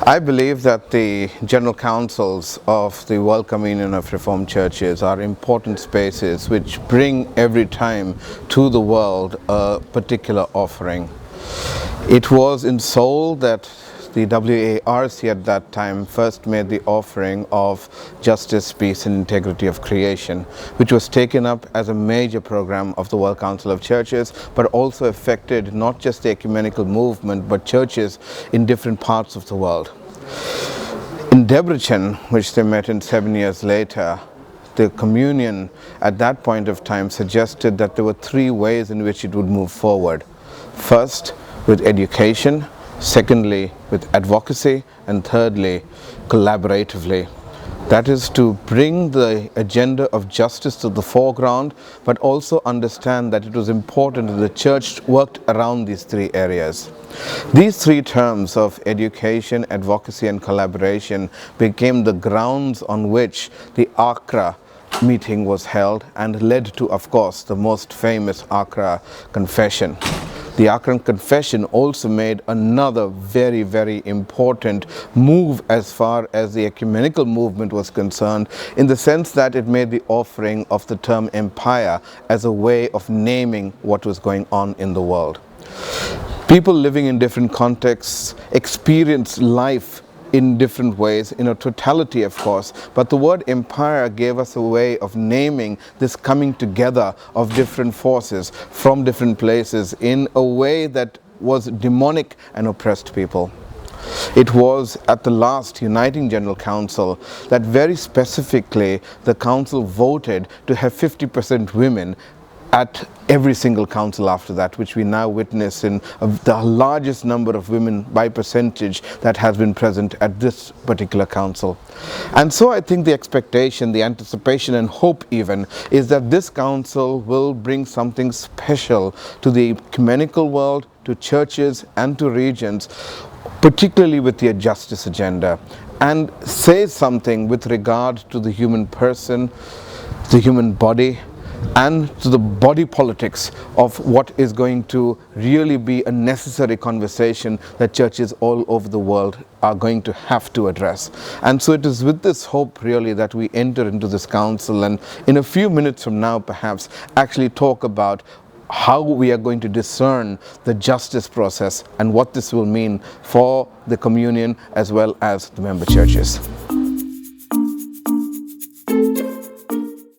I believe that the general councils of the World Communion of Reformed Churches are important spaces which bring every time to the world a particular offering. It was in Seoul that the WCRC at that time first made the offering of justice, peace and integrity of creation, which was taken up as a major program of the World Council of Churches, but also affected not just the ecumenical movement but churches in different parts of the world. In Debrecen, which they met in 7 years later, the communion at that point of time suggested that there were three ways in which it would move forward. First, with education, secondly, with advocacy, and thirdly, collaboratively. That is to bring the agenda of justice to the foreground, but also understand that it was important that the church worked around these three areas. These three terms of education, advocacy, and collaboration became the grounds on which the Accra meeting was held and led to, of course, the most famous Accra Confession. The Accra Confession also made another very, very important move as far as the ecumenical movement was concerned, in the sense that it made the offering of the term empire as a way of naming what was going on in the world. People living in different contexts experience life in different ways, in a totality of course, but the word empire gave us a way of naming this coming together of different forces from different places in a way that was demonic and oppressed people. It was at the last Uniting General Council that very specifically the council voted to have 50% women at every single council after that, which we now witness in the largest number of women by percentage that has been present at this particular council. And so I think the expectation, the anticipation and hope even is that this council will bring something special to the ecumenical world, to churches and to regions, particularly with the justice agenda, and say something with regard to the human person, the human body, and to the body politics of what is going to really be a necessary conversation that churches all over the world are going to have to address. And so it is with this hope really that we enter into this council, and in a few minutes from now perhaps actually talk about how we are going to discern the justice process and what this will mean for the communion as well as the member churches.